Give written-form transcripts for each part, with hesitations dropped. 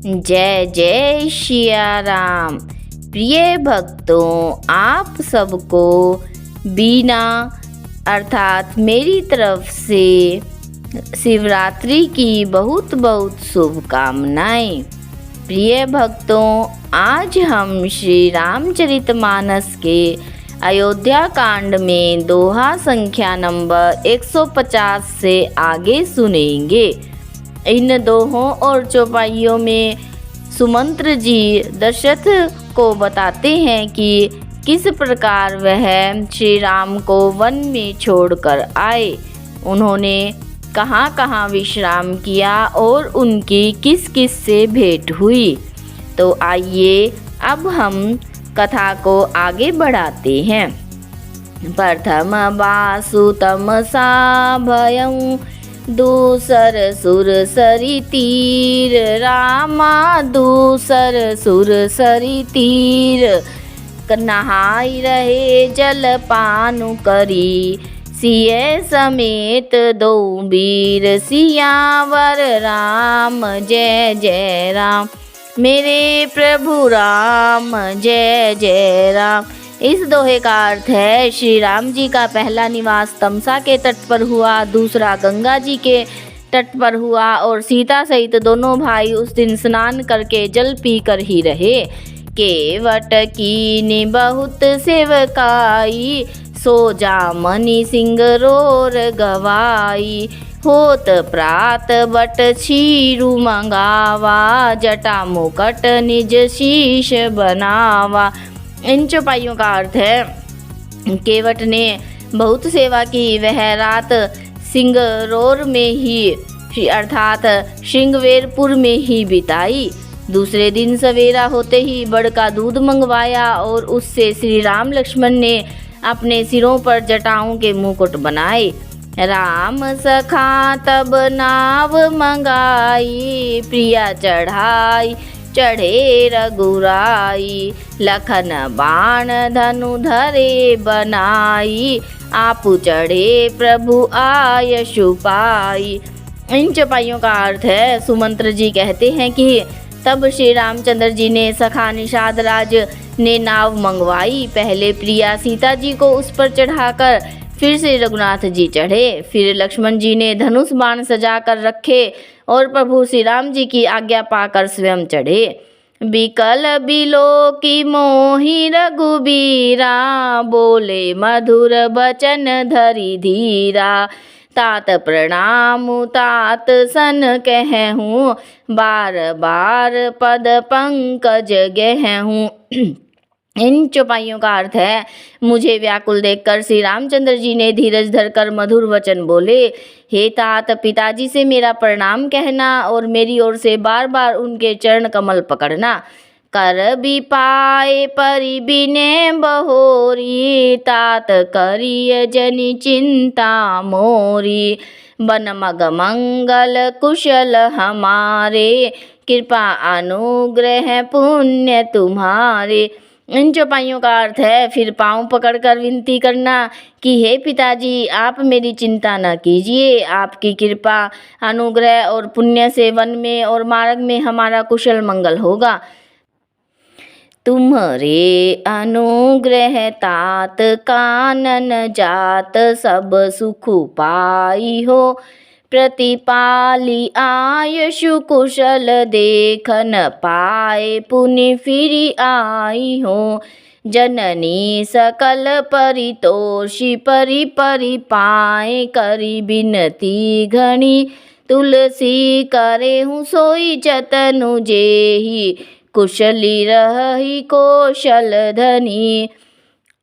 जय जय सिया राम। प्रिय भक्तों, आप सबको बीना अर्थात मेरी तरफ से शिवरात्रि की बहुत बहुत शुभकामनाएं। प्रिय भक्तों, आज हम श्री रामचरितमानस के अयोध्या कांड में दोहा संख्या नंबर 150 से आगे सुनेंगे। इन दोहों और चौपाइयों में सुमंत्र जी दशरथ को बताते हैं कि किस प्रकार वह श्री राम को वन में छोड़कर आए, उन्होंने कहाँ कहाँ विश्राम किया और उनकी किस किस से भेंट हुई। तो आइए अब हम कथा को आगे बढ़ाते हैं। प्रथम वासुतम सा भयं दूसर सुर सरी तीर, रामा दूसर सुर सरी तीर। नहाई रहे जल पानु करी, सिय समेत दो वीर। सियावर राम जय जय राम, मेरे प्रभु राम जय जय राम। इस दोहे का अर्थ है, श्री राम जी का पहला निवास तमसा के तट पर हुआ, दूसरा गंगा जी के तट पर हुआ और सीता सहित दोनों भाई उस दिन स्नान करके जल पी कर ही रहे। केवट कीनी बहुत सेवकाई, सो जामनि सिंह रोर गवाई। होत प्रात बट क्षीरु मंगावा, जटा मुकट निज शीश बनावा। इन चौपाइयों का अर्थ है, केवट ने बहुत सेवा की, वह रात सिंगरौर में ही अर्थात श्रृंगवेरपुर में ही बिताई। दूसरे दिन सवेरा होते ही बड़ का दूध मंगवाया और उससे श्री राम लक्ष्मण ने अपने सिरों पर जटाओं के मुकुट बनाए। राम सखा तब नाव मंगाई, प्रिया चढ़ाई चढ़े रघुराई। लखन बाण धनु धरे बनाई, आपु चढ़े प्रभु आयशु पाई। इन चौपाइयों का अर्थ है, सुमंत्र जी कहते हैं कि तब श्री रामचंद्र जी ने सखा निषाद राज ने नाव मंगवाई। पहले प्रिया सीता जी को उस पर चढ़ाकर फिर से रघुनाथ जी चढ़े। फिर लक्ष्मण जी ने धनुष बाण सजा कर रखे और प्रभु श्री राम जी की आज्ञा पाकर स्वयं चढ़े। बिकल बिलो की मोहि रघुबीरा, बोले मधुर बचन धरि धीरा। तात प्रणाम तात सन कहूँ, बार बार पद पंकज गहूँ। इन चौपाइयों का अर्थ है, मुझे व्याकुल देखकर श्री रामचंद्र जी ने धीरज धरकर मधुर वचन बोले। हे तात, पिताजी से मेरा प्रणाम कहना और मेरी ओर से बार बार उनके चरण कमल पकड़ना। कर भी पाए परि बिने बहोरी, तात करिय जनि चिंता मोरी। बन मग मंगल कुशल हमारे, कृपा अनुग्रह पुण्य तुम्हारे। इन चौपाइयों का अर्थ है, फिर पांव पकड़कर विनती करना कि हे पिताजी, आप मेरी चिंता न कीजिए, आपकी कृपा अनुग्रह और पुण्य से वन में और मार्ग में हमारा कुशल मंगल होगा। तुम्हारे अनुग्रह तात कानन जात, सब सुख पाई हो। प्रतिपाली आयुषु कुशल, देखन पाए पुनि फिरी आई हो। जननी सकल परितोषी, परि परि पाए करी बिनती घनी। तुलसी करे हूँ सोई जतनु जेहि, कुशली रही कौशल धनी।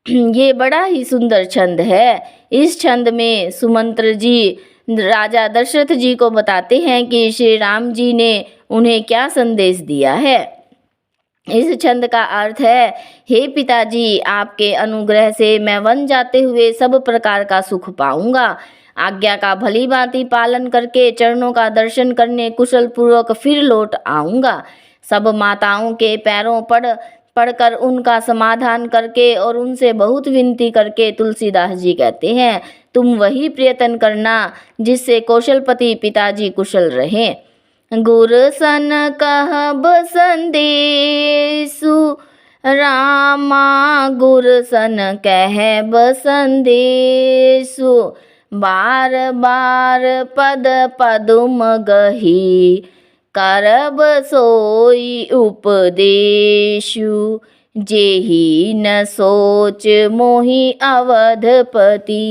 ये बड़ा ही सुंदर छंद है। इस छंद में सुमंत्र जी राजा दशरथ जी को बताते हैं कि श्री राम जी ने उन्हें क्या संदेश दिया है। इस छंद का अर्थ है, हे पिताजी, आपके अनुग्रह से मैं वन जाते हुए सब प्रकार का सुख पाऊंगा। आज्ञा का भली भांति पालन करके चरणों का दर्शन करने कुशल पूर्वक फिर लौट आऊंगा। सब माताओं के पैरों पढ़कर उनका समाधान करके और उनसे बहुत विनती करके तुलसीदास जी कहते हैं, तुम वही प्रयत्न करना जिससे कौशलपति पिताजी कुशल रहें। गुर सन कहब संदेशु रामा, गुर सन कहब संदेशु। बार बार पद पदुम गही, करब सोई उपदेशु। जेहि न सोच मोहि अवधपति,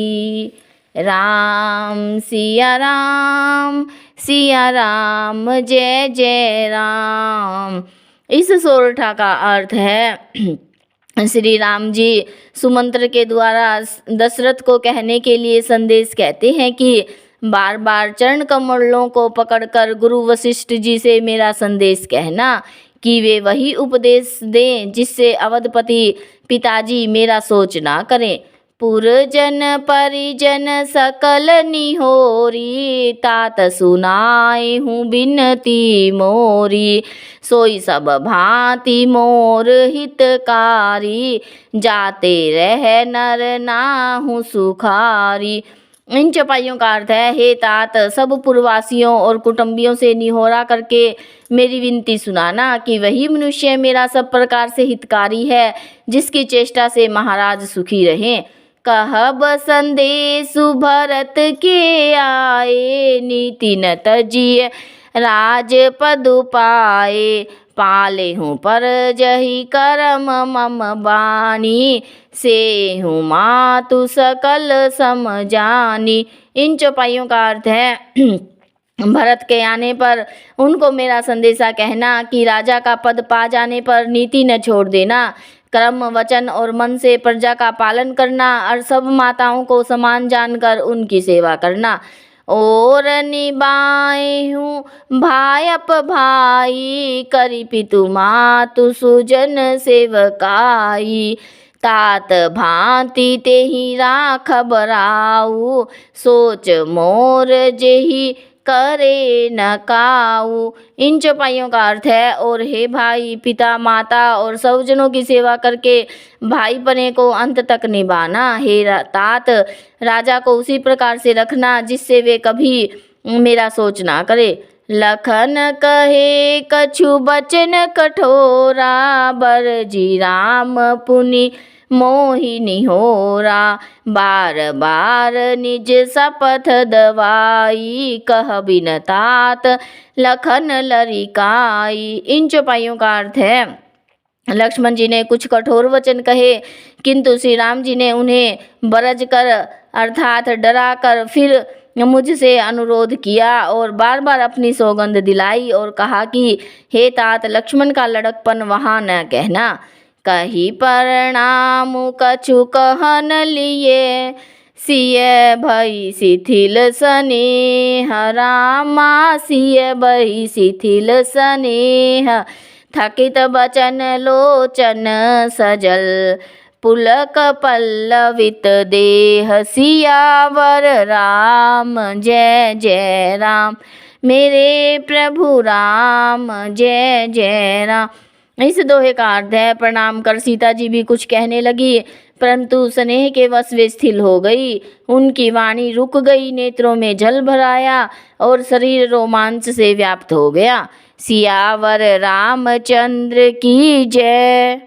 राम सिया राम सिया राम जय जय राम। इस सोरठा का अर्थ है श्री राम जी सुमंत्र के द्वारा दशरथ को कहने के लिए संदेश कहते हैं कि बार बार चरण कमलों को पकड़कर गुरु वशिष्ठ जी से मेरा संदेश कहना कि वे वही उपदेश दें जिससे अवधपति पिताजी मेरा सोच ना करें। पुरजन परिजन सकल निहोरी, तात सुनाए हूँ बिनती मोरी। सोई सब भांति मोर हितकारी, जाते रह नर नाहु सुखारी। इन चौपाइयों का अर्थ है, हे तात, सब पूर्ववासियों और कुटुंबियों से निहोरा करके मेरी विनती सुनाना कि वही मनुष्य मेरा सब प्रकार से हितकारी है जिसकी चेष्टा से महाराज सुखी रहें। कहब संदेशु भरत के आए, नीति न तजिए राज पदु पाए। पाले हूँ पर जही करम मम बानी, से हूँ मातु सकल समझानी। इन चौपाइयों का अर्थ है भरत के आने पर उनको मेरा संदेशा कहना कि राजा का पद पा जाने पर नीति न छोड़ देना, कर्म वचन और मन से प्रजा का पालन करना और सब माताओं को समान जानकर उनकी सेवा करना। और निभाए हूँ भायप भाई, करी पितु मातु सुजन सेवकाई। तात भांति तेहि राखब राऊ, सोच मोर जेहि करे न काऊ। इन चौपाइयों का अर्थ है, और हे भाई, पिता माता और सौजनों की सेवा करके भाई बने को अंत तक निभाना। हे तात, राजा को उसी प्रकार से रखना जिससे वे कभी मेरा सोच ना करे। लखन कहे कछु बचन कठोरा, बरजी राम पुनि मोहि निहोरा। बार बार निज शपथ दवाई, कह बिन तात लखन लरिकाई। इन चौपाइयों का अर्थ है, लक्ष्मण जी ने कुछ कठोर वचन कहे किंतु श्री राम जी ने उन्हें बरज कर अर्थात डरा कर फिर मुझसे अनुरोध किया और बार बार अपनी सौगंध दिलाई और कहा कि हे तात, लक्ष्मण का लड़कपन वहाँ न कहना। कही प्रणाम कछु कहन लिए, सिय भई शिथिल स्नेह रामा, सिय भई शिथिल स्नेह। थकित बचन लोचन सजल, पुलक पल्लवित देह। सियावर राम जय जय राम, मेरे प्रभु राम जय जय राम। इस दोहे का अर्थ है, प्रणाम कर सीता जी भी कुछ कहने लगी परंतु स्नेह के वश वे स्थिर हो गई। उनकी वाणी रुक गई, नेत्रों में जल भर आया और शरीर रोमांच से व्याप्त हो गया। सियावर रामचंद्र की जय।